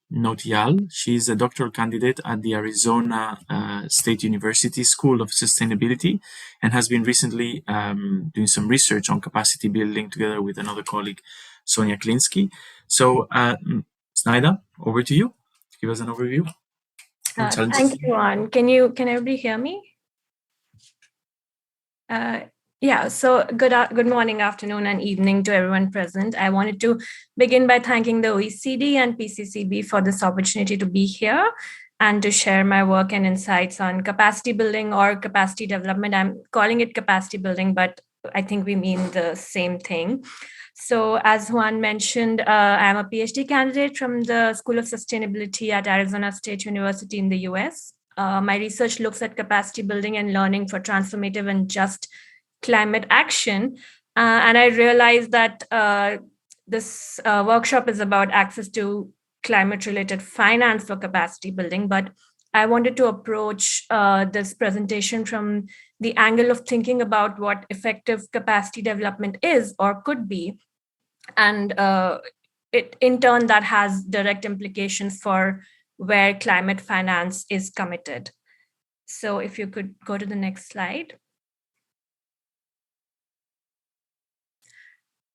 Notial. She's a doctoral candidate at the Arizona State University School of Sustainability and has been recently doing some research on capacity building together with another colleague, Sonia Klinsky. So, Snaida, over to you. Give us an overview. Thank you, Juan. Can everybody hear me? Yeah, so good morning, afternoon, and evening to everyone present. I wanted to begin by thanking the OECD and PCCB for this opportunity to be here and to share my work and insights on capacity building or capacity development. I'm calling it capacity building, but I think we mean the same thing. So as Juan mentioned, I'm a PhD candidate from the School of Sustainability at Arizona State University in the US. My research looks at capacity building and learning for transformative and just climate action. And I realized that this workshop is about access to climate-related finance for capacity building, but I wanted to approach this presentation from the angle of thinking about what effective capacity development is or could be. And in turn, that has direct implications for where climate finance is committed. So if you could go to the next slide.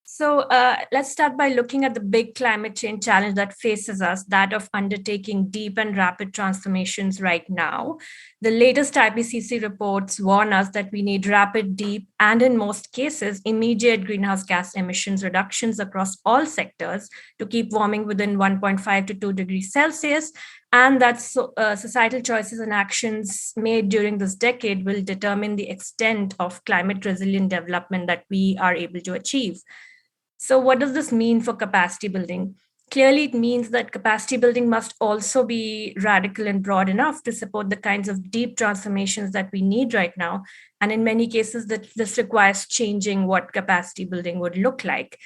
So let's start by looking at the big climate change challenge that faces us, that of undertaking deep and rapid transformations right now. The latest IPCC reports warn us that we need rapid, deep, and in most cases, immediate greenhouse gas emissions reductions across all sectors to keep warming within 1.5 to 2 degrees Celsius. And that societal choices and actions made during this decade will determine the extent of climate resilient development that we are able to achieve. So what does this mean for capacity building? Clearly, it means that capacity building must also be radical and broad enough to support the kinds of deep transformations that we need right now. And in many cases, this requires changing what capacity building would look like.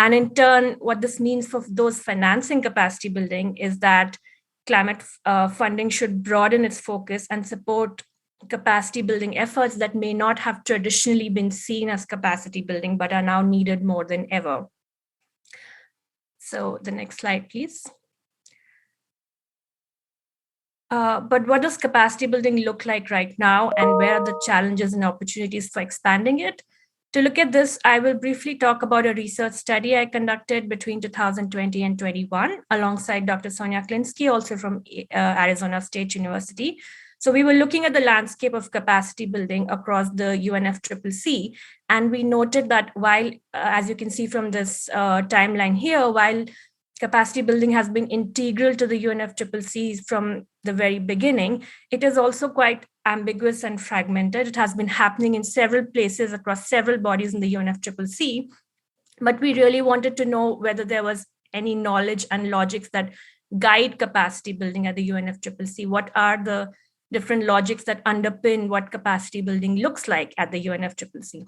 And in turn, what this means for those financing capacity building is that climate funding should broaden its focus and support capacity building efforts that may not have traditionally been seen as capacity building, but are now needed more than ever. So the next slide, please. But what does capacity building look like right now, and where are the challenges and opportunities for expanding it? To look at this, I will briefly talk about a research study I conducted between 2020 and 21, alongside Dr. Sonia Klinsky, also from Arizona State University. So we were looking at the landscape of capacity building across the UNFCCC, and we noted that while, as you can see from this timeline here, while capacity building has been integral to the UNFCCC from the very beginning, it is also quite ambiguous and fragmented. It has been happening in several places across several bodies in the UNFCCC, but we really wanted to know whether there was any knowledge and logics that guide capacity building at the UNFCCC. What are the different logics that underpin what capacity building looks like at the UNFCCC?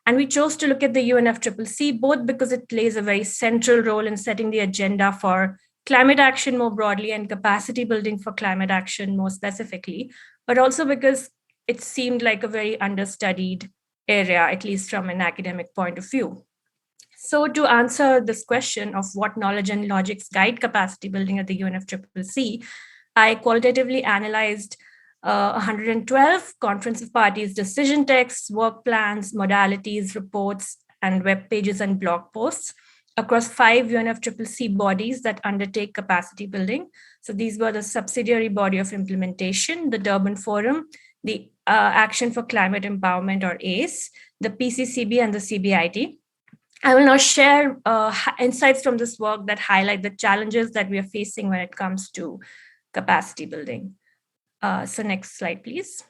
And we chose to look at the UNFCCC both because it plays a very central role in setting the agenda for climate action more broadly and capacity building for climate action more specifically, but also because it seemed like a very understudied area, at least from an academic point of view. So to answer this question of what knowledge and logics guide capacity building at the UNFCCC, I qualitatively analyzed 112 conference of parties decision texts, work plans, modalities, reports, and web pages and blog posts across 5 UNFCCC bodies that undertake capacity building. So these were the subsidiary body of implementation, the Durban Forum, the Action for Climate Empowerment, or ACE, the PCCB, and the CBIT. I will now share insights from this work that highlight the challenges that we are facing when it comes to capacity building. So next slide, please.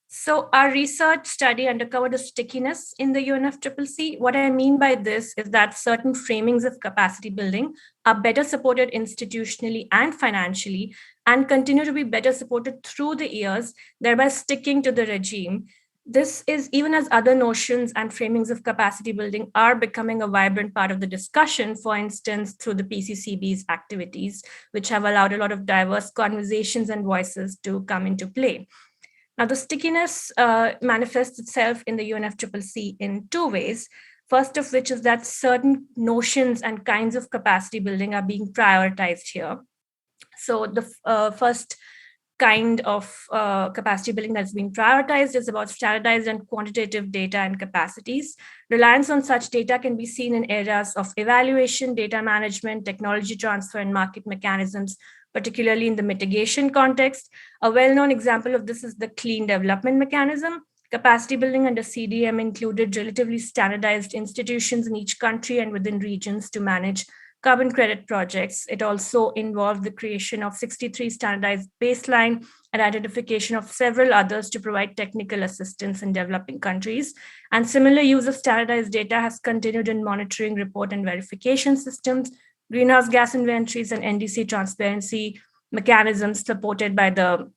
So our research study uncovered a stickiness in the UNFCCC. What I mean by this is that certain framings of capacity building are better supported institutionally and financially and continue to be better supported through the years, thereby sticking to the regime. This is even as other notions and framings of capacity building are becoming a vibrant part of the discussion, for instance, through the PCCB's activities, which have allowed a lot of diverse conversations and voices to come into play. Now, the stickiness manifests itself in the UNFCCC in 2 ways. First of which is that certain notions and kinds of capacity building are being prioritized here. So the first kind of capacity building that's been prioritized is about standardized and quantitative data and capacities. Reliance on such data can be seen in areas of evaluation, data management, technology transfer, and market mechanisms, particularly in the mitigation context. A well-known example of this is the clean development mechanism. Capacity building under CDM included relatively standardized institutions in each country and within regions to manage carbon credit projects. It also involved the creation of 63 standardized baseline and identification of several others to provide technical assistance in developing countries. And similar use of standardized data has continued in monitoring, report, and verification systems, greenhouse gas inventories, and NDC transparency mechanisms supported by the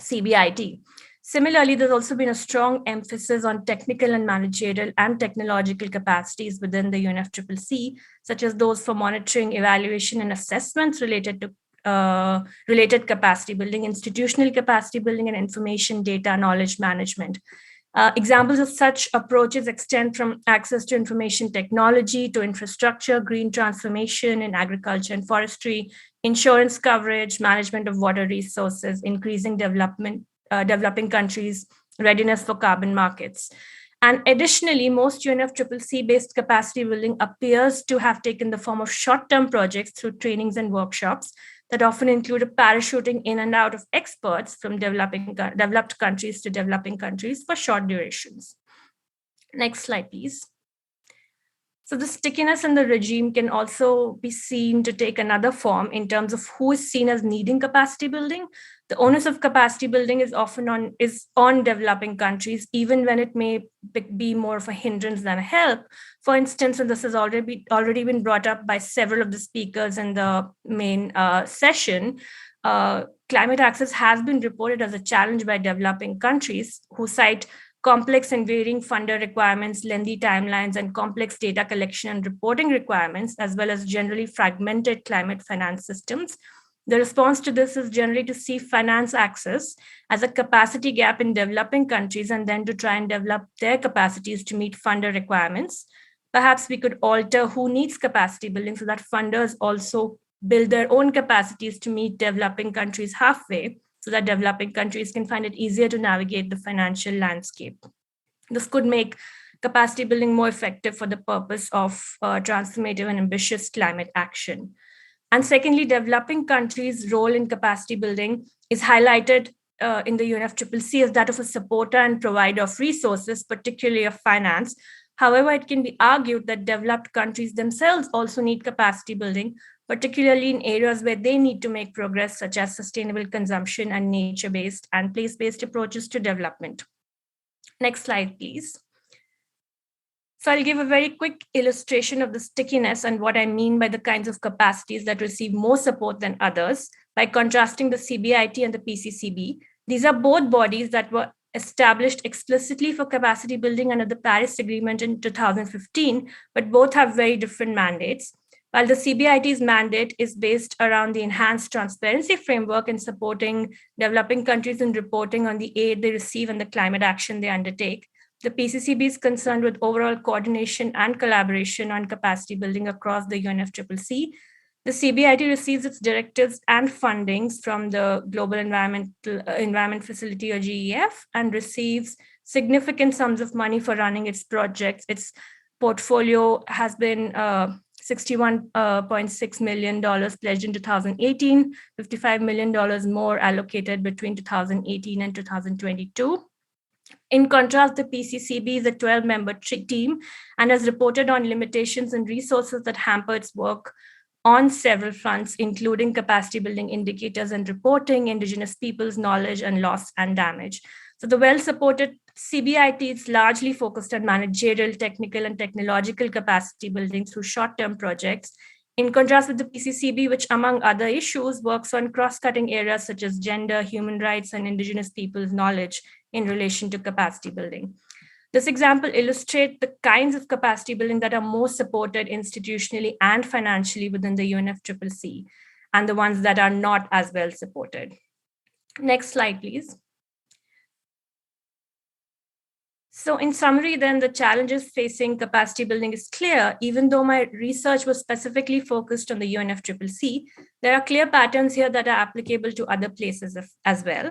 CBIT. Similarly, there's also been a strong emphasis on technical and managerial and technological capacities within the UNFCCC, such as those for monitoring, evaluation, and assessments related to related capacity building, institutional capacity building, and information data knowledge management. Examples of such approaches extend from access to information technology to infrastructure, green transformation in agriculture and forestry, insurance coverage, management of water resources, increasing developing countries' readiness for carbon markets. And additionally, most UNFCCC-based capacity building appears to have taken the form of short-term projects through trainings and workshops that often include a parachuting in and out of experts from developed countries to developing countries for short durations. Next slide, please. So the stickiness in the regime can also be seen to take another form in terms of who is seen as needing capacity building. The onus of capacity building is often on developing countries, even when it may be more of a hindrance than a help. For instance, and this has already been brought up by several of the speakers in the main session, climate access has been reported as a challenge by developing countries who cite complex and varying funder requirements, lengthy timelines, and complex data collection and reporting requirements, as well as generally fragmented climate finance systems. The response to this is generally to see finance access as a capacity gap in developing countries and then to try and develop their capacities to meet funder requirements. Perhaps we could alter who needs capacity building so that funders also build their own capacities to meet developing countries halfway, so that developing countries can find it easier to navigate the financial landscape. This could make capacity building more effective for the purpose of transformative and ambitious climate action. And secondly, developing countries' role in capacity building is highlighted in the UNFCCC as that of a supporter and provider of resources, particularly of finance. However, it can be argued that developed countries themselves also need capacity building, particularly in areas where they need to make progress, such as sustainable consumption and nature-based and place-based approaches to development. Next slide, please. So I'll give a very quick illustration of the stickiness and what I mean by the kinds of capacities that receive more support than others by contrasting the CBIT and the PCCB. These are both bodies that were established explicitly for capacity building under the Paris Agreement in 2015, but both have very different mandates. While the CBIT's mandate is based around the enhanced transparency framework and supporting developing countries in reporting on the aid they receive and the climate action they undertake, the PCCB is concerned with overall coordination and collaboration on capacity building across the UNFCCC. The CBIT receives its directives and fundings from the Global Environment Facility, or GEF, and receives significant sums of money for running its projects. Its portfolio has been $61.6 million pledged in 2018, $55 million more allocated between 2018 and 2022. In contrast, the PCCB is a 12-member team and has reported on limitations and resources that hamper its work on several fronts, including capacity building indicators and reporting, indigenous peoples' knowledge and loss and damage. So the well-supported CBIT is largely focused on managerial, technical, and technological capacity building through short-term projects, in contrast with the PCCB, which, among other issues, works on cross-cutting areas such as gender, human rights, and indigenous peoples' knowledge in relation to capacity building. This example illustrates the kinds of capacity building that are most supported institutionally and financially within the UNFCCC, and the ones that are not as well supported. Next slide, please. So in summary, then, the challenges facing capacity building is clear. Even though my research was specifically focused on the UNFCCC, there are clear patterns here that are applicable to other places as well.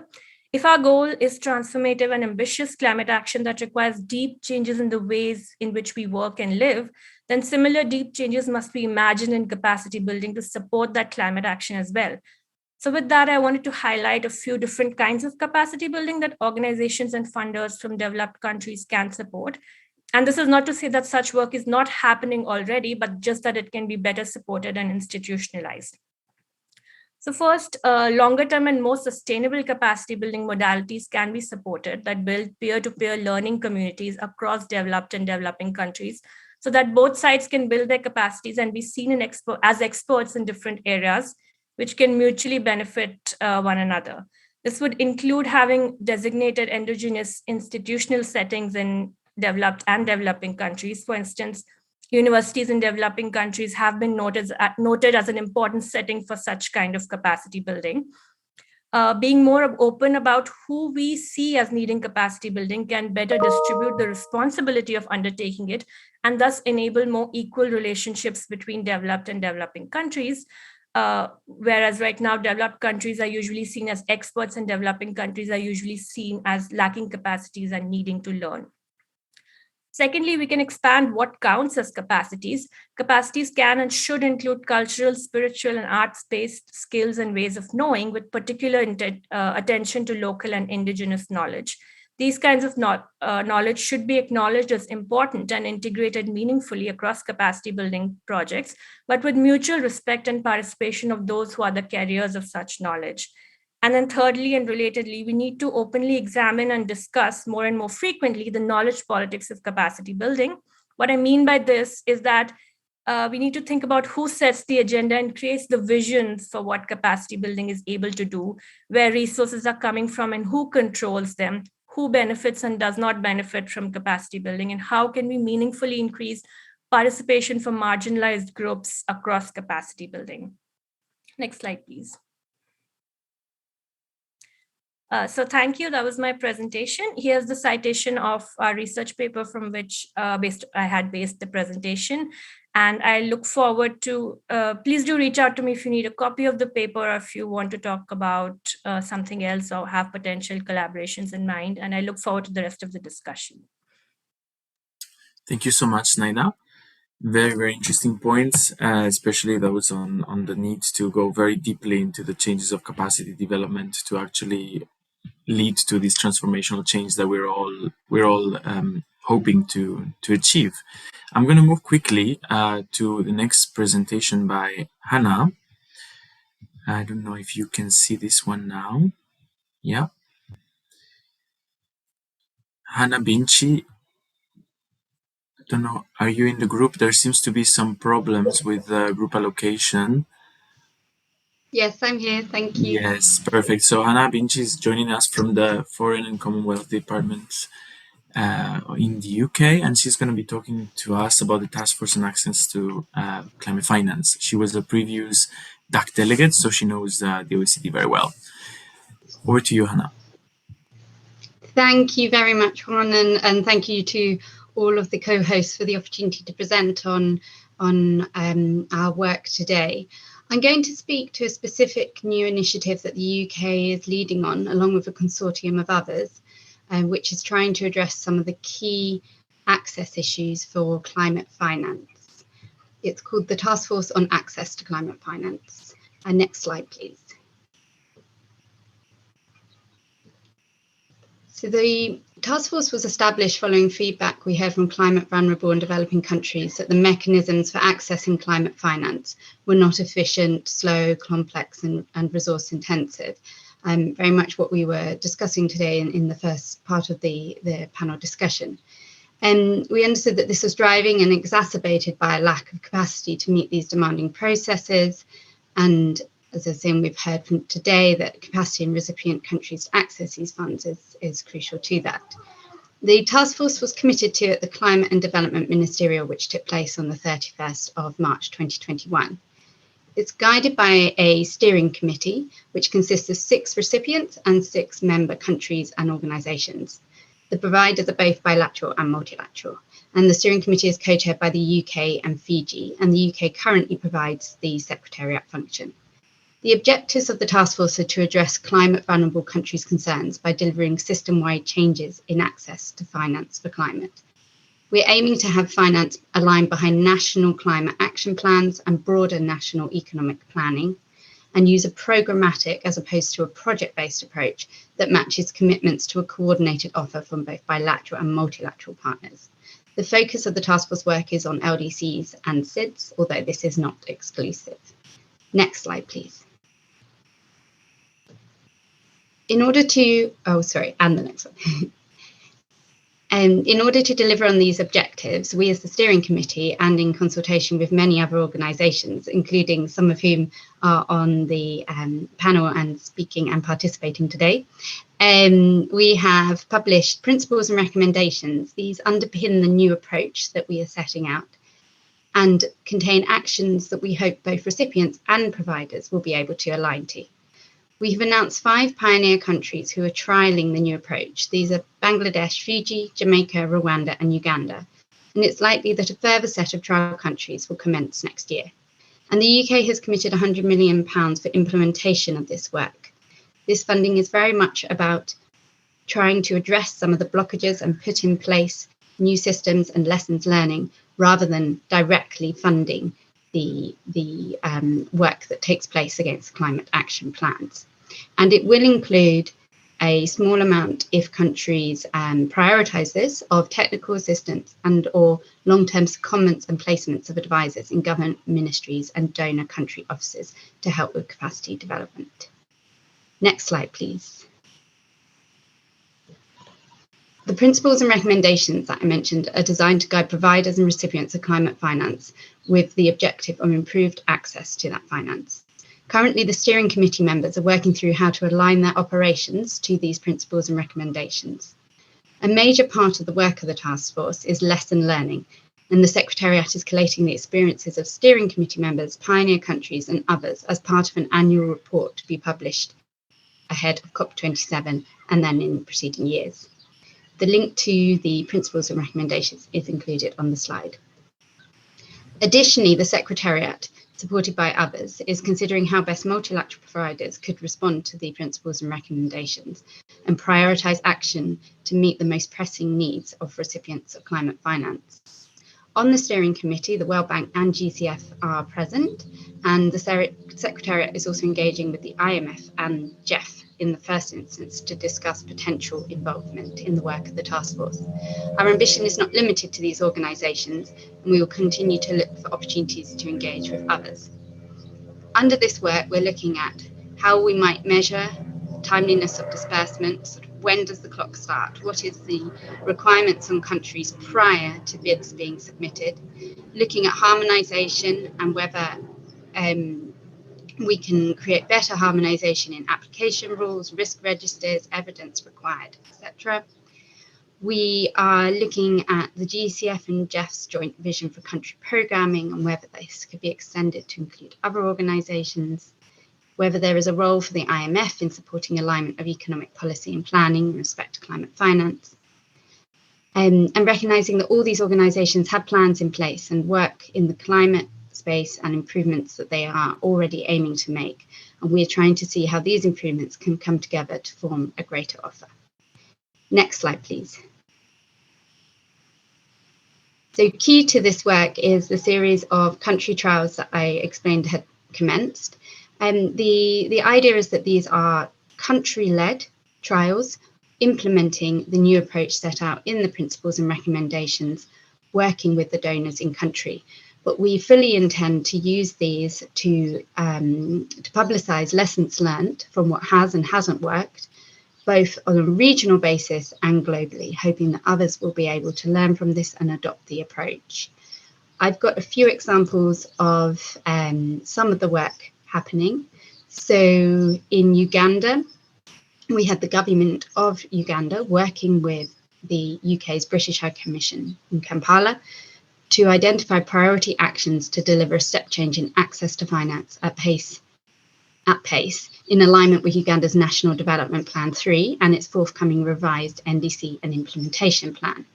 If our goal is transformative and ambitious climate action that requires deep changes in the ways in which we work and live, then similar deep changes must be imagined in capacity building to support that climate action as well. So with that, I wanted to highlight a few different kinds of capacity building that organizations and funders from developed countries can support. And this is not to say that such work is not happening already, but just that it can be better supported and institutionalized. So first, longer term and more sustainable capacity building modalities can be supported that build peer-to-peer learning communities across developed and developing countries so that both sides can build their capacities and be seen as experts in different areas, which can mutually benefit one another. This would include having designated endogenous institutional settings in developed and developing countries. For instance, universities in developing countries have been noted as an important setting for such kind of capacity building. Being more open about who we see as needing capacity building can better distribute the responsibility of undertaking it and thus enable more equal relationships between developed and developing countries. Whereas right now, developed countries are usually seen as experts and developing countries are usually seen as lacking capacities and needing to learn. Secondly, we can expand what counts as capacities. Capacities can and should include cultural, spiritual, and arts-based skills and ways of knowing, with particular attention to local and indigenous knowledge. These kinds of knowledge should be acknowledged as important and integrated meaningfully across capacity building projects, but with mutual respect and participation of those who are the carriers of such knowledge. And then thirdly and relatedly, we need to openly examine and discuss more and more frequently the knowledge politics of capacity building. What I mean by this is that we need to think about who sets the agenda and creates the vision for what capacity building is able to do, where resources are coming from and who controls them, who benefits and does not benefit from capacity building, and how can we meaningfully increase participation for marginalized groups across capacity building. Next slide, please. So thank you. That was my presentation. Here's the citation of our research paper from which I had based the presentation. And I look forward to, please do reach out to me if you need a copy of the paper or if you want to talk about something else or have potential collaborations in mind. And I look forward to the rest of the discussion. Thank you so much, Naina. Very, very interesting points, especially those on the need to go very deeply into the changes of capacity development to actually lead to this transformational change that we're all hoping to achieve. I'm going to move quickly to the next presentation by Hannah. I don't know if you can see this one now. Yeah. Hannah Binchi. I don't know. Are you in the group? There seems to be some problems with the group allocation. Yes, I'm here. Thank you. Yes, perfect. So Hannah Binchi is joining us from the Foreign and Commonwealth Department in the UK, and she's going to be talking to us about the Task Force on Access to Climate Finance. She was a previous DAC delegate, so she knows the OECD very well. Over to you, Hannah. Thank you very much, Juan, and thank you to all of the co-hosts for the opportunity to present on our work today. I'm going to speak to a specific new initiative that the UK is leading on, along with a consortium of others, which is trying to address some of the key access issues for climate finance. It's called the Task Force on Access to Climate Finance. Next slide, please. So the task force was established following feedback we heard from climate vulnerable and developing countries that the mechanisms for accessing climate finance were not efficient, slow, complex, and resource intensive. Very much what we were discussing today in the first part of the panel discussion. And we understood that this was driving and exacerbated by a lack of capacity to meet these demanding processes. And as I was saying, we've heard from today that capacity in recipient countries to access these funds is crucial to that. The task force was committed to at the Climate and Development Ministerial, which took place on the 31st of March 2021. It's guided by a steering committee, which consists of 6 recipients and 6 member countries and organisations. The providers are both bilateral and multilateral, and the steering committee is co-chaired by the UK and Fiji, and the UK currently provides the secretariat function. The objectives of the task force are to address climate vulnerable countries' concerns by delivering system-wide changes in access to finance for climate. We're aiming to have finance aligned behind national climate action plans and broader national economic planning, and use a programmatic as opposed to a project-based approach that matches commitments to a coordinated offer from both bilateral and multilateral partners. The focus of the task force work is on LDCs and SIDS, although this is not exclusive. Next slide, please. In order to, and the next one. In order to deliver on these objectives, we as the steering committee, and in consultation with many other organisations, including some of whom are on the panel and speaking and participating today, we have published principles and recommendations. These underpin the new approach that we are setting out and contain actions that we hope both recipients and providers will be able to align to. We have announced 5 pioneer countries who are trialling the new approach. These are Bangladesh, Fiji, Jamaica, Rwanda and Uganda. And it's likely that a further set of trial countries will commence next year. And the UK has committed £100 million for implementation of this work. This funding is very much about trying to address some of the blockages and put in place new systems and lessons learning, rather than directly funding the work that takes place against climate action plans. And it will include a small amount, if countries prioritise this, of technical assistance and or long-term secondments and placements of advisors in government ministries and donor country offices to help with capacity development. Next slide, please. The principles and recommendations that I mentioned are designed to guide providers and recipients of climate finance with the objective of improved access to that finance. Currently, the steering committee members are working through how to align their operations to these principles and recommendations. A major part of the work of the task force is lesson learning, and the Secretariat is collating the experiences of steering committee members, pioneer countries and others as part of an annual report to be published ahead of COP27 and then in preceding years. The link to the principles and recommendations is included on the slide. Additionally, the Secretariat, supported by others, is considering how best multilateral providers could respond to the principles and recommendations and prioritise action to meet the most pressing needs of recipients of climate finance. On the steering committee, the World Bank and GCF are present, and the Secretariat is also engaging with the IMF and GEF in the first instance to discuss potential involvement in the work of the task force. Our ambition is not limited to these organisations, and we will continue to look for opportunities to engage with others. Under this work, we're looking at how we might measure timeliness of disbursement. When does the clock start? What is the requirements on countries prior to bids being submitted? Looking at harmonisation and whether we can create better harmonisation in application rules, risk registers, evidence required, etc. We are looking at the GCF and GEF's joint vision for country programming and whether this could be extended to include other organisations, whether there is a role for the IMF in supporting alignment of economic policy and planning in respect to climate finance, and recognising that all these organisations have plans in place and work in the climate space and improvements that they are already aiming to make. And we're trying to see how these improvements can come together to form a greater offer. Next slide, please. So key to this work is the series of country trials that I explained had commenced. The idea is that these are country-led trials implementing the new approach set out in the principles and recommendations, working with the donors in country. But we fully intend to use these to publicise lessons learned from what has and hasn't worked, both on a regional basis and globally, hoping that others will be able to learn from this and adopt the approach. I've got a few examples of some of the work happening. So in Uganda, we had the government of Uganda working with the UK's British High Commission in Kampala to identify priority actions to deliver a step change in access to finance at pace at pace in alignment with Uganda's National Development Plan 3 and its forthcoming revised NDC and implementation plan.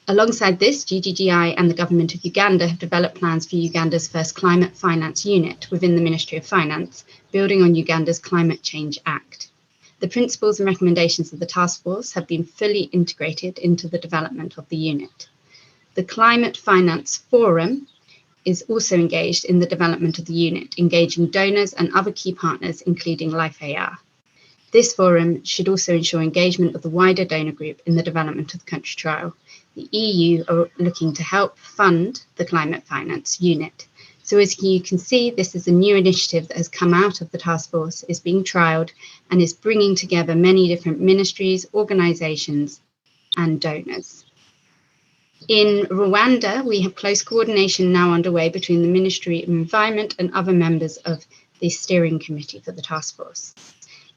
Alongside this, GGGI and the Government of Uganda have developed plans for Uganda's first climate finance unit within the Ministry of Finance, building on Uganda's Climate Change Act. The principles and recommendations of the task force have been fully integrated into the development of the unit. The Climate Finance Forum is also engaged in the development of the unit, engaging donors and other key partners, including LifeAR. This forum should also ensure engagement of the wider donor group in the development of the country trial. The EU are looking to help fund the Climate Finance Unit. So as you can see, this is a new initiative that has come out of the task force, is being trialled, and is bringing together many different ministries, organisations and donors. In Rwanda, we have close coordination now underway between the Ministry of Environment and other members of the steering committee for the task force.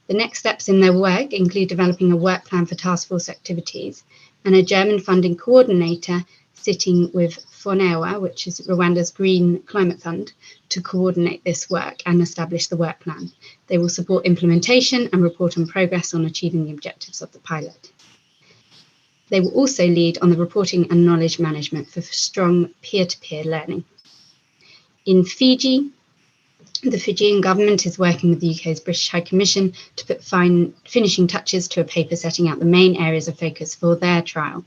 The next steps in their work include developing a work plan for task force activities and a German funding coordinator sitting with FONEWA, which is Rwanda's Green Climate Fund, to coordinate this work and establish the work plan. They will support implementation and report on progress on achieving the objectives of the pilot. They will also lead on the reporting and knowledge management for strong peer-to-peer learning. In Fiji, the Fijian government is working with the UK's British High Commission to put finishing touches to a paper setting out the main areas of focus for their trial.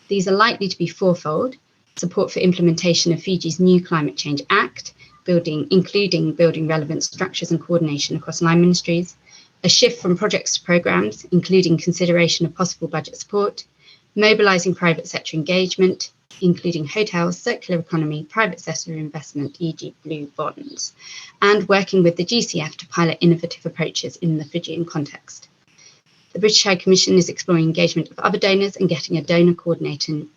These are likely to be fourfold: support for implementation of Fiji's new Climate Change Act, including building relevant structures and coordination across line ministries, a shift from projects to programmes, including consideration of possible budget support, mobilising private sector engagement, including hotels, circular economy, private sector investment, e.g. blue bonds, and working with the GCF to pilot innovative approaches in the Fijian context. The British High Commission is exploring engagement of other donors and getting a donor coordination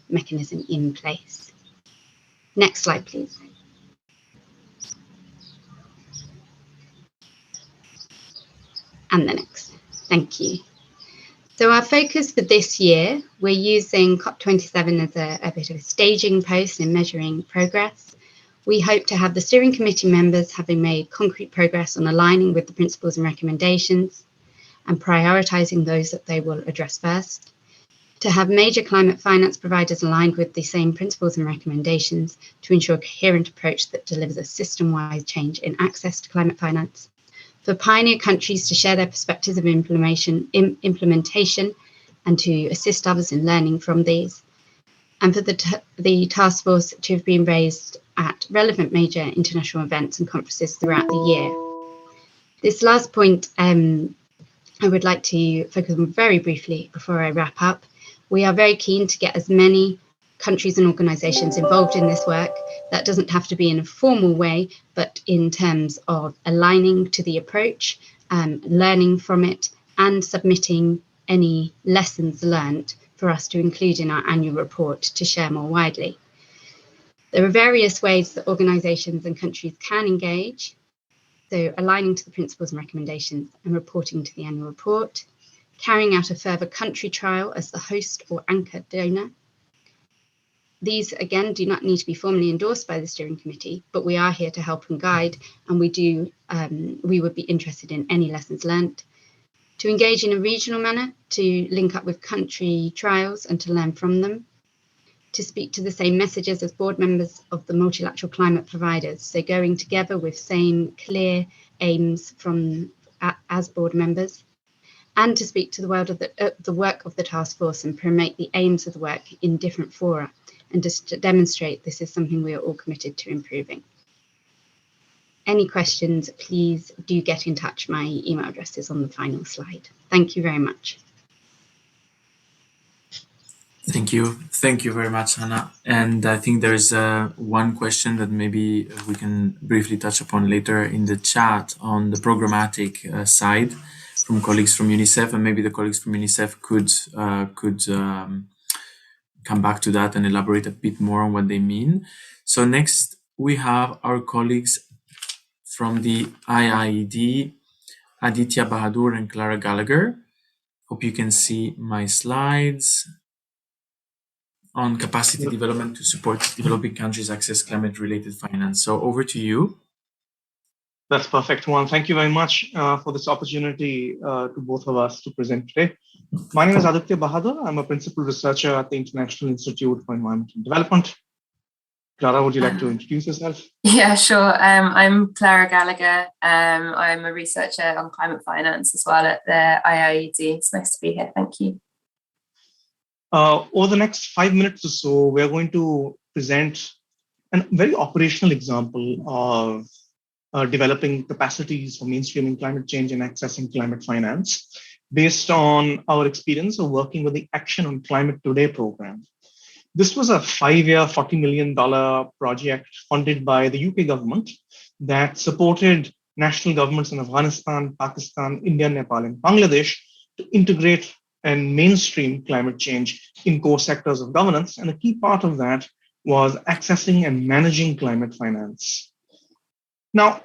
mechanism in place. Next slide, please. And the next. Thank you. So our focus for this year, we're using COP27 as a bit of a staging post in measuring progress. We hope to have the steering committee members having made concrete progress on aligning with the principles and recommendations and prioritising those that they will address first. To have major climate finance providers aligned with the same principles and recommendations to ensure a coherent approach that delivers a system-wide change in access to climate finance. For pioneer countries to share their perspectives of implementation and to assist others in learning from these. And for the task force to have been raised at relevant major international events and conferences throughout the year. This last point I would like to focus on very briefly before I wrap up. We are very keen to get as many countries and organisations involved in this work. That doesn't have to be in a formal way, but in terms of aligning to the approach, learning from it, and submitting any lessons learned for us to include in our annual report to share more widely. There are various ways that organisations and countries can engage, so aligning to the principles and recommendations and reporting to the annual report, carrying out a further country trial as the host or anchor donor. These, again, do not need to be formally endorsed by the steering committee, but we are here to help and guide, and we would be interested in any lessons learnt. To engage in a regional manner, to link up with country trials and to learn from them. To speak to the same messages as board members of the multilateral climate providers, so going together with same clear aims as board members. And to speak to the world of the work of the task force and promote the aims of the work in different fora, and just to demonstrate this is something we are all committed to improving. Any questions, please do get in touch. My email address is on the final slide. Thank you very much. Thank you very much, Hannah. And I think there's one question that maybe we can briefly touch upon later in the chat on the programmatic side from colleagues from UNICEF, and maybe the colleagues from UNICEF could come back to that and elaborate a bit more on what they mean. So next we have our colleagues from the IIED, Aditya Bahadur and Clara Gallagher. Hope you can see my slides. on capacity development to support developing countries access climate-related finance. So over to you. That's perfect, Juan. Thank you very much for this opportunity to both of us to present today. My name is Aditya Bahadur. I'm a principal researcher at the International Institute for Environmental Development. Clara, would you like to introduce yourself? Yeah, sure. I'm Clara Gallagher. I'm a researcher on climate finance as well at the IIED. It's nice to be here. Thank you. Over the next 5 minutes or so, we're going to present a very operational example of developing capacities for mainstreaming climate change and accessing climate finance based on our experience of working with the Action on Climate Today program. This was a 5-year, $40 million project funded by the UK government that supported national governments in Afghanistan, Pakistan, India, Nepal, and Bangladesh to integrate and mainstream climate change in core sectors of governance. And a key part of that was accessing and managing climate finance. Now,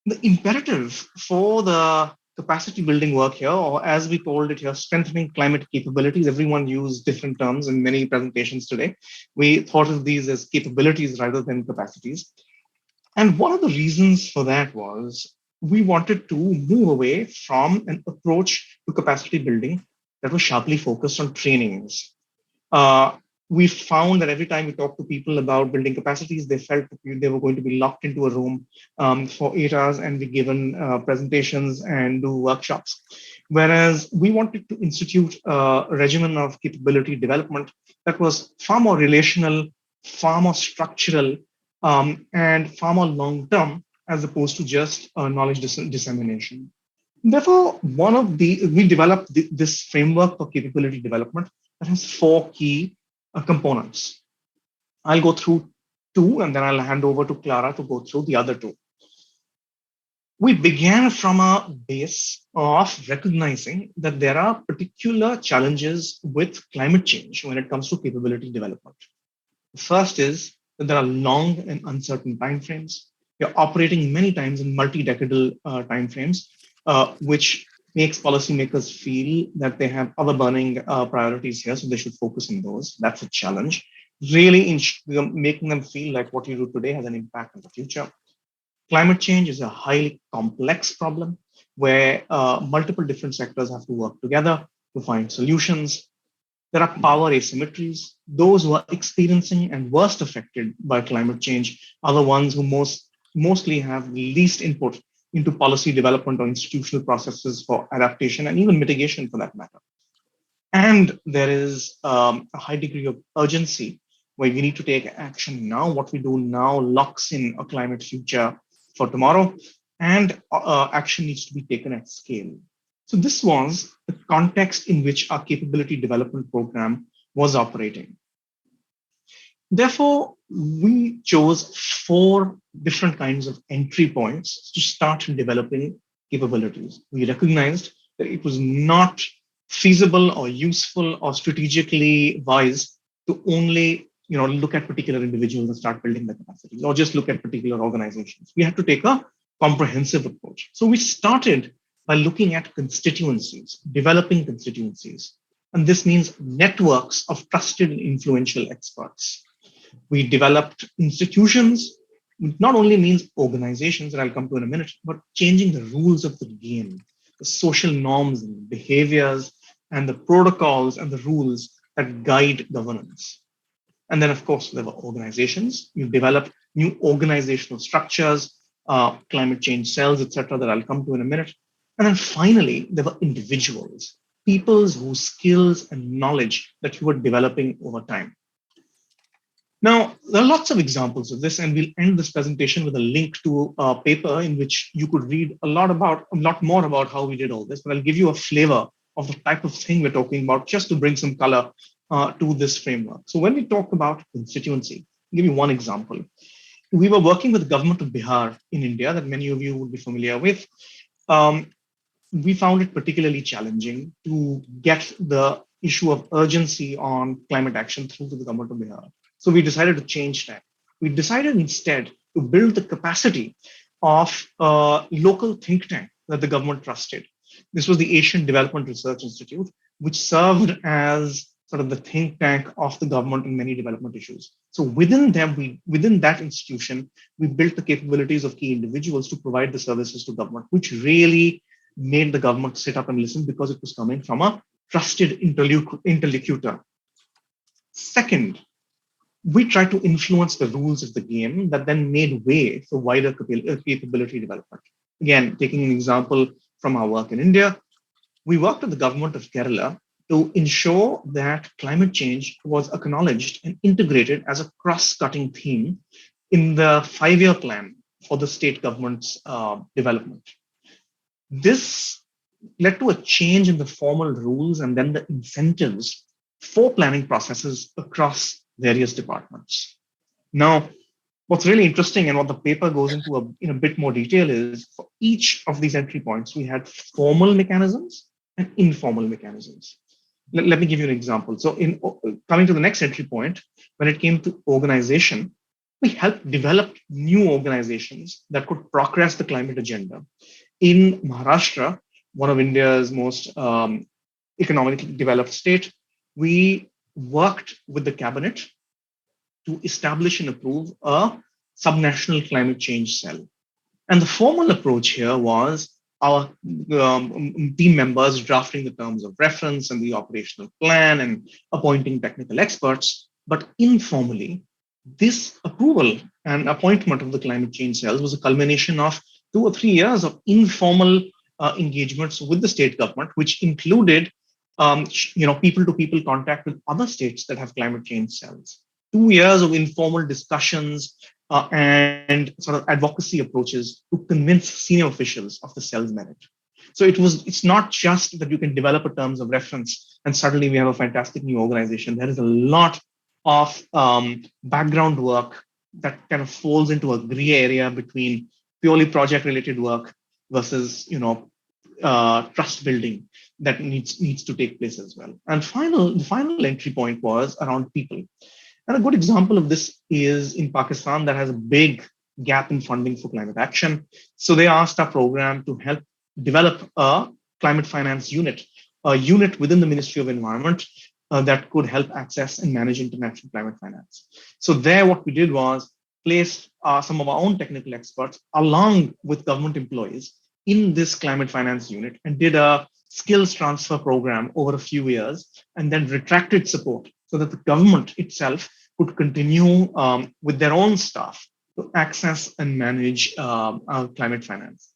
the imperative for the capacity building work here, or as we called it here, strengthening climate capabilities. Everyone used different terms in many presentations today. We thought of these as capabilities rather than capacities. And one of the reasons for that was we wanted to move away from an approach to capacity building that was sharply focused on trainings. We found that every time we talked to people about building capacities, they felt they were going to be locked into a room for 8 hours and be given presentations and do workshops. Whereas we wanted to institute a regimen of capability development that was far more relational, far more structural, and far more long-term, as opposed to just knowledge dissemination. Therefore, we developed this framework for capability development that has 4 key components. I'll go through 2, and then I'll hand over to Clara to go through the other 2. We began from a base of recognizing that there are particular challenges with climate change when it comes to capability development. The first is that there are long and uncertain timeframes. You're operating many times in multi-decadal timeframes, which makes policymakers feel that they have other burning priorities here, so they should focus on those. That's a challenge. Really making them feel like what you do today has an impact on the future. Climate change is a highly complex problem where multiple different sectors have to work together to find solutions. There are power asymmetries. Those who are experiencing and worst affected by climate change are the ones who mostly have least input into policy development or institutional processes for adaptation and even mitigation for that matter. And there is a high degree of urgency where we need to take action now. What we do now locks in a climate future for tomorrow, and action needs to be taken at scale. So this was the context in which our capability development program was operating. Therefore, we chose 4 different kinds of entry points to start developing capabilities. We recognized that it was not feasible or useful or strategically wise to only look at particular individuals and start building the capacities, or just look at particular organizations. We had to take a comprehensive approach. So we started by looking at constituencies, developing constituencies. And this means networks of trusted and influential experts. We developed institutions, which not only means organizations, that I'll come to in a minute, but changing the rules of the game, the social norms and behaviors and the protocols and the rules that guide governance. And then, of course, there were organizations. You developed new organizational structures, climate change cells, etc., that I'll come to in a minute. And then finally, there were individuals, people whose skills and knowledge that you were developing over time. Now, there are lots of examples of this, and we'll end this presentation with a link to a paper in which you could read a lot more about how we did all this, but I'll give you a flavor of the type of thing we're talking about just to bring some color to this framework. So when we talk about constituency, I'll give you one example. We were working with the government of Bihar in India that many of you would be familiar with. We found it particularly challenging to get the issue of urgency on climate action through to the government of Bihar. So we decided to change that. We decided instead to build the capacity of a local think tank that the government trusted. This was the Asian Development Research Institute, which served as sort of the think tank of the government in many development issues. So within that institution, we built the capabilities of key individuals to provide the services to government, which really made the government sit up and listen because it was coming from a trusted interlocutor. Second, we tried to influence the rules of the game that then made way for wider capability development. Again, taking an example from our work in India, we worked with the government of Kerala to ensure that climate change was acknowledged and integrated as a cross-cutting theme in the 5-year plan for the state government's development. This led to a change in the formal rules and then the incentives for planning processes across various departments. Now, what's really interesting and what the paper goes into in a bit more detail is for each of these entry points, we had formal mechanisms and informal mechanisms. Let me give you an example. So in coming to the next entry point, when it came to organization, we helped develop new organizations that could progress the climate agenda. In Maharashtra, one of India's most economically developed state, we worked with the cabinet to establish and approve a subnational climate change cell. And the formal approach here was our team members drafting the terms of reference and the operational plan and appointing technical experts. But informally, this approval and appointment of the climate change cells was a culmination of 2 or 3 years of informal engagements with the state government, which included people-to-people contact with other states that have climate change cells. 2 years of informal discussions and sort of advocacy approaches to convince senior officials of the cell's merit. So it's not just that you can develop a terms of reference and suddenly we have a fantastic new organization. There is a lot of background work that kind of falls into a gray area between purely project-related work versus trust building that needs to take place as well. And the final entry point was around people. And a good example of this is in Pakistan that has a big gap in funding for climate action. So they asked our program to help develop a climate finance unit, a unit within the Ministry of Environment that could help access and manage international climate finance. So there what we did was place some of our own technical experts along with government employees in this climate finance unit and did a skills transfer program over a few years and then retracted support so that the government itself could continue with their own staff to access and manage climate finance.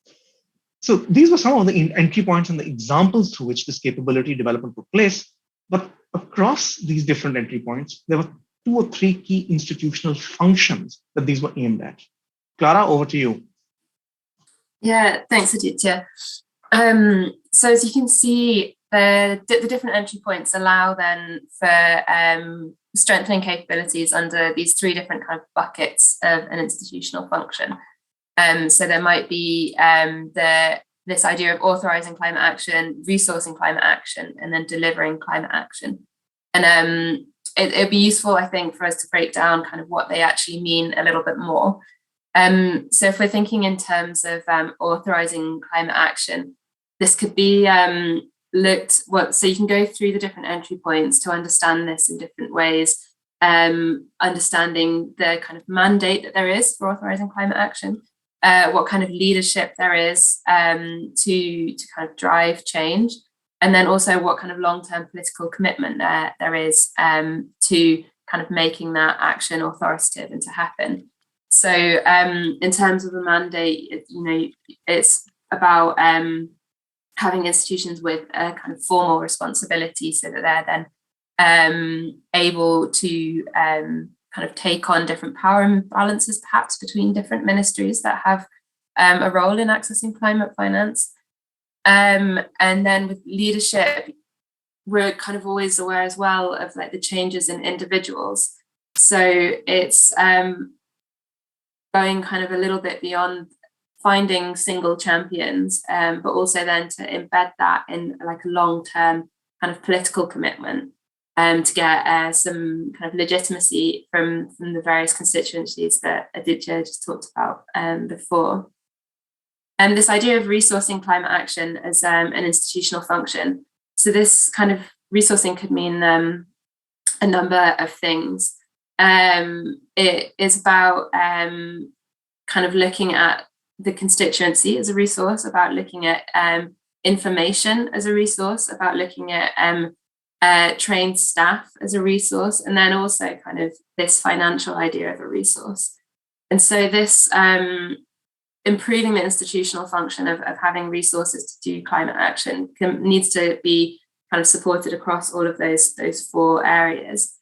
So these were some of the entry points and the examples through which this capability development took place. But across these different entry points, there were 2 or 3 key institutional functions that these were aimed at. Clara, over to you. Yeah, thanks, Aditya. So as you can see, the different entry points allow then for strengthening capabilities under these 3 different kind of buckets of an institutional function. So there might be this idea of authorizing climate action, resourcing climate action, and then delivering climate action. And it'd be useful, I think, for us to break down kind of what they actually mean a little bit more. So if we're thinking in terms of authorizing climate action, this could be so you can go through the different entry points to understand this in different ways, understanding the kind of mandate that there is for authorizing climate action, what kind of leadership there is to kind of drive change, and then also what kind of long-term political commitment there is to kind of making that action authoritative and to happen. So in terms of the mandate, it's about having institutions with a kind of formal responsibility so that they're then able to kind of take on different power imbalances, perhaps between different ministries that have a role in accessing climate finance. And then with leadership, we're kind of always aware as well of like the changes in individuals. So it's going kind of a little bit beyond finding single champions, but also then to embed that in like a long-term kind of political commitment to get some kind of legitimacy from the various constituencies that Aditya just talked about before. And this idea of resourcing climate action as an institutional function. So this kind of resourcing could mean a number of things. It is about kind of looking at the constituency as a resource, about looking at information as a resource, about looking at trained staff as a resource, and then also kind of this financial idea of a resource. And so this improving the institutional function of having resources to do climate action needs to be kind of supported across all of those 4 areas.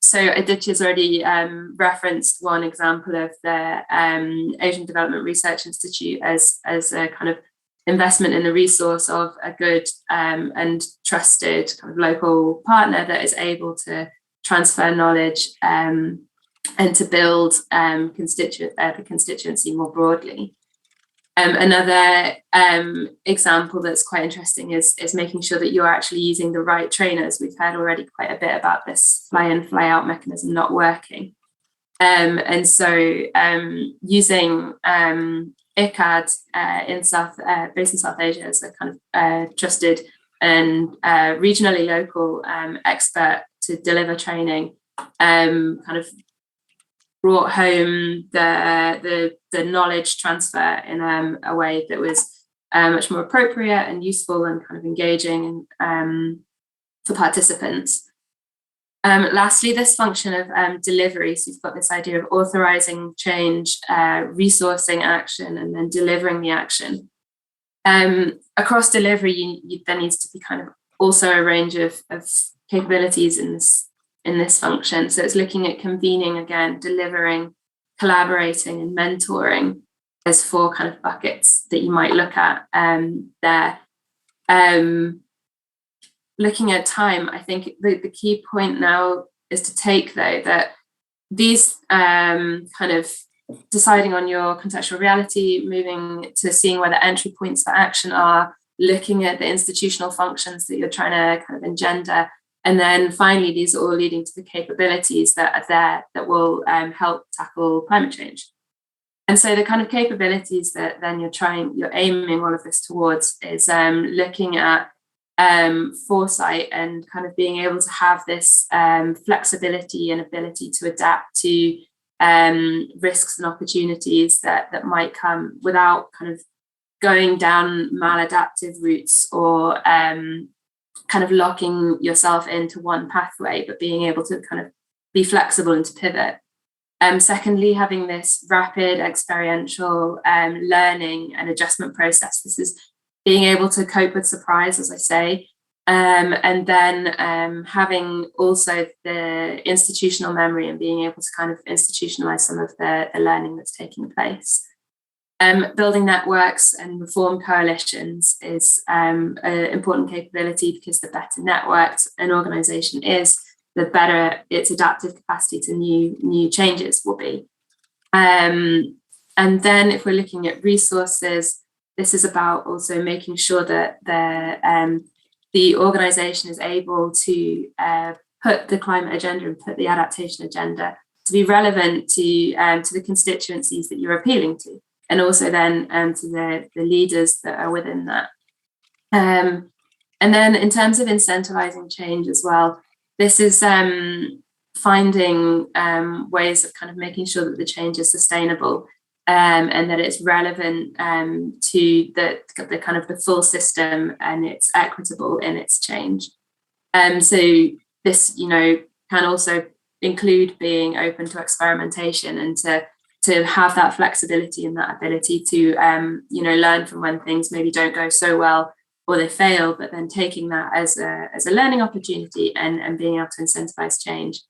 So Aditya's already referenced one example of the Asian Development Research Institute as a kind of investment in the resource of a good and trusted kind of local partner that is able to transfer knowledge and to build the constituency more broadly. Another example that's quite interesting is making sure that you're actually using the right trainers. We've heard already quite a bit about this fly-in, fly-out mechanism not working. And so using ICAD based in South Asia as a kind of trusted and regionally local expert to deliver training, kind of brought home the knowledge transfer in a way that was much more appropriate and useful and kind of engaging for participants. Lastly, this function of delivery. So you've got this idea of authorizing change, resourcing action, and then delivering the action. Across delivery, there needs to be kind of also a range of capabilities in this function. So it's looking at convening again, delivering, collaborating, and mentoring as 4 kind of buckets that you might look at there. Looking at time, I think the key point now is to take, though, that these kind of deciding on your contextual reality, moving to seeing where the entry points for action are, looking at the institutional functions that you're trying to kind of engender, and then finally, these are all leading to the capabilities that are there that will help tackle climate change. And so the kind of capabilities that then you're aiming all of this towards is looking at foresight and kind of being able to have this flexibility and ability to adapt to risks and opportunities that might come without kind of going down maladaptive routes or kind of locking yourself into one pathway, but being able to kind of be flexible and to pivot. Secondly, having this rapid experiential learning and adjustment process. This is being able to cope with surprise, as I say, and then having also the institutional memory and being able to kind of institutionalize some of the learning that's taking place. Building networks and reform coalitions is an important capability, because the better networked an organization is, the better its adaptive capacity to new changes will be. And then if we're looking at resources, this is about also making sure that the organization is able to put the climate agenda and put the adaptation agenda to be relevant to the constituencies that you're appealing to, and also then to the leaders that are within that. And then in terms of incentivizing change as well, this is finding ways of kind of making sure that the change is sustainable and that it's relevant to the kind of the full system, and it's equitable in its change. So this, can also include being open to experimentation and to have that flexibility and that ability to learn from when things maybe don't go so well or they fail, but then taking that as a learning opportunity and being able to incentivize change.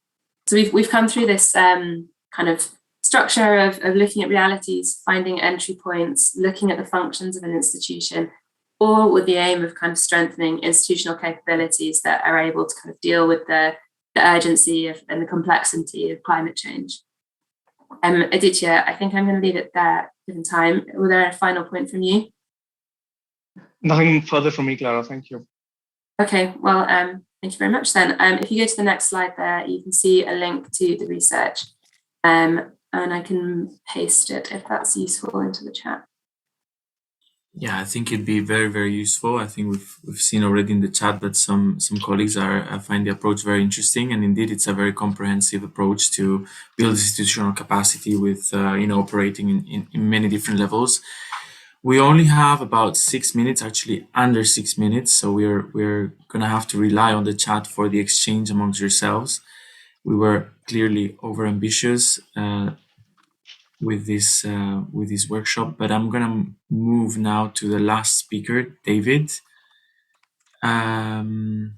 So we've come through this kind of structure of looking at realities, finding entry points, looking at the functions of an institution, all with the aim of kind of strengthening institutional capabilities that are able to kind of deal with the urgency and the complexity of climate change. Aditya, I think I'm going to leave it there given time. Were there a final point from you? Nothing further from me, Clara. Thank you. Okay, well, thank you very much then. If you go to the next slide there, you can see a link to the research, and I can paste it if that's useful into the chat. Yeah, I think it'd be very, very useful. I think we've seen already in the chat that some colleagues find the approach very interesting, and indeed, it's a very comprehensive approach to build institutional capacity with operating in many different levels. We only have about 6 minutes, actually under 6 minutes, so we're gonna have to rely on the chat for the exchange amongst yourselves. We were clearly overambitious with this workshop, but I'm gonna move now to the last speaker, David. Don't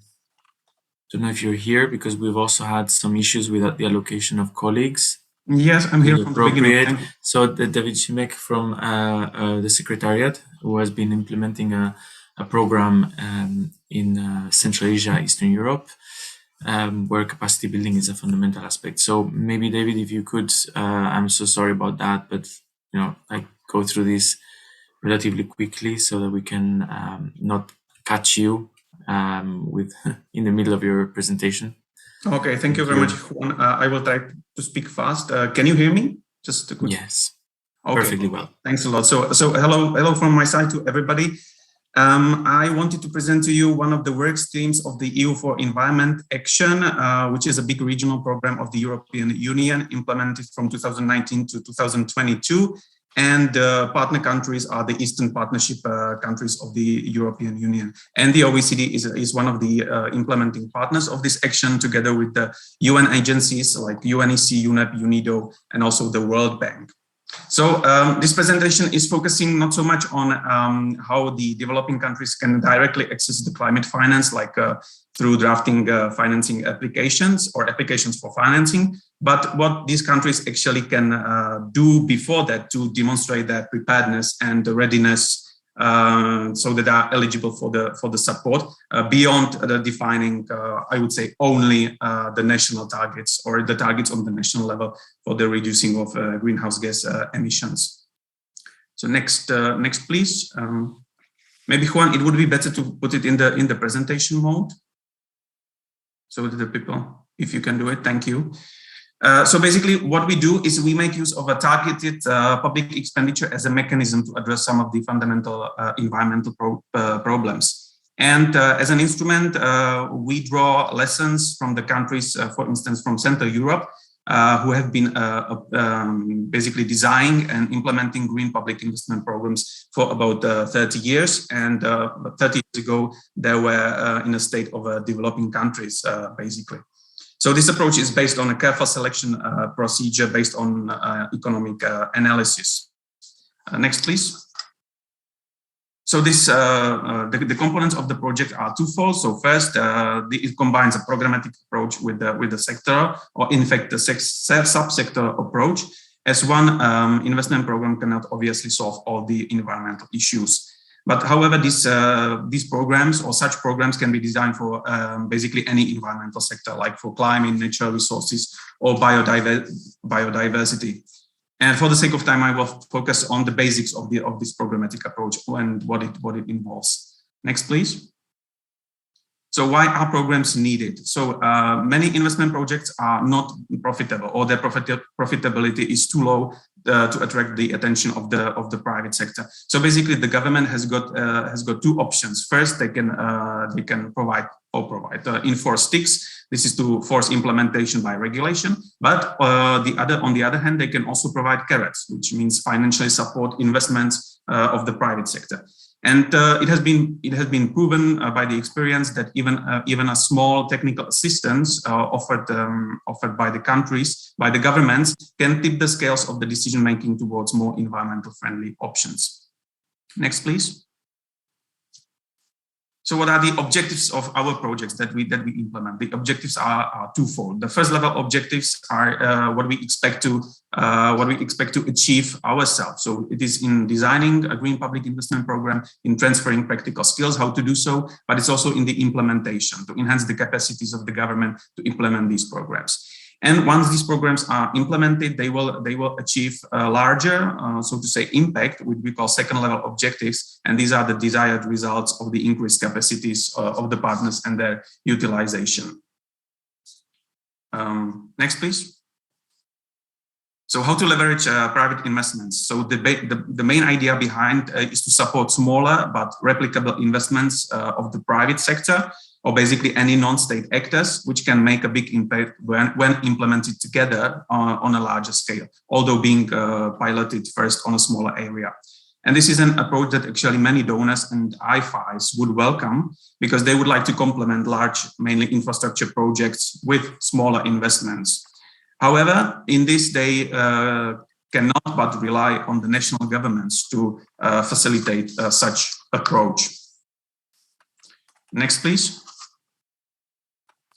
know if you're here because we've also had some issues with the allocation of colleagues. Yes, I'm here from the beginning. So David Shimek from the Secretariat, who has been implementing a program in Central Asia, Eastern Europe, where capacity building is a fundamental aspect. So maybe David, if you could, I'm so sorry about that, but go through this relatively quickly so that we can not catch you in the middle of your presentation. Okay, thank you very much, Juan. I will try to speak fast. Can you hear me? Just a quick. Yes. Okay. Perfectly well. Thanks a lot. So hello from my side to everybody. I wanted to present to you one of the work streams of the EU for Environment Action, which is a big regional program of the European Union implemented from 2019 to 2022. And partner countries are the Eastern Partnership countries of the European Union. And the OECD is one of the implementing partners of this action, together with the UN agencies like UNEC, UNEP, UNIDO, and also the World Bank. So this presentation is focusing not so much on how the developing countries can directly access the climate finance, like through drafting financing applications or applications for financing, but what these countries actually can do before that to demonstrate their preparedness and the readiness so that they are eligible for the support beyond the defining, I would say, only the national targets or the targets on the national level for the reducing of greenhouse gas emissions. So next, please. Maybe Juan, it would be better to put it in the presentation mode, so that the people, if you can do it, thank you. So basically what we do is we make use of a targeted public expenditure as a mechanism to address some of the fundamental environmental problems. And as an instrument, we draw lessons from the countries, for instance, from Central Europe, who have been basically designing and implementing green public investment programs for about 30 years. And 30 years ago, they were in a state of developing countries, basically. So this approach is based on a careful selection procedure based on economic analysis. Next, please. So this the components of the project are twofold. So first, it combines a programmatic approach with the sector, or in fact the subsector approach, as one investment program cannot obviously solve all the environmental issues. But however, these programs or such programs can be designed for basically any environmental sector, like for climate, natural resources, or biodiversity. And for the sake of time, I will focus on the basics of this programmatic approach and what it involves. Next, please. So why are programs needed? So many investment projects are not profitable, or their profitability is too low to attract the attention of the private sector. So basically, the government has got two options. First, they can enforce sticks. This is to force implementation by regulation. But on the other hand, they can also provide carrots, which means financially support investments of the private sector. And it has been proven by the experience that even a small technical assistance offered by the countries, by the governments, can tip the scales of the decision making towards more environmental friendly options. Next, please. So what are the objectives of our projects that we implement? The objectives are twofold. The first level objectives are what we expect to achieve ourselves. So it is in designing a green public investment program, in transferring practical skills, how to do so, but it's also in the implementation to enhance the capacities of the government to implement these programs. And once these programs are implemented, they will achieve a larger, so to say, impact, which we call second level objectives. And these are the desired results of the increased capacities of the partners and their utilization. Next, please. So how to leverage private investments? So the main idea behind is to support smaller but replicable investments of the private sector, or basically any non-state actors, which can make a big impact when implemented together on a larger scale, although being piloted first on a smaller area. And this is an approach that actually many donors and IFIs would welcome, because they would like to complement large, mainly infrastructure projects with smaller investments. However, in this, they cannot but rely on the national governments to facilitate such approach. Next, please.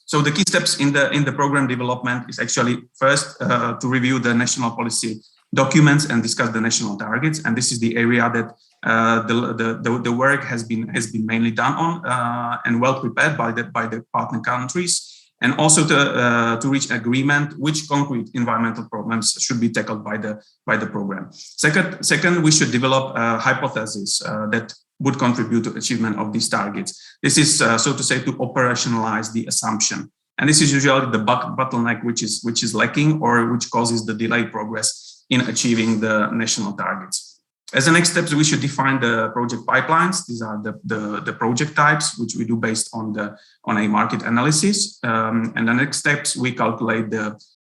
So the key steps in the program development is actually first to review the national policy documents and discuss the national targets, and this is the area that the work has been mainly done on and well prepared by the partner countries. And also to reach agreement which concrete environmental problems should be tackled by the program. Second, we should develop a hypothesis that would contribute to achievement of these targets. This is, so to say, to operationalize the assumption. And this is usually the bottleneck which is lacking or which causes the delayed progress in achieving the national targets. As the next steps, we should define the project pipelines. These are the project types, which we do based on a market analysis. And the next steps, we calculate the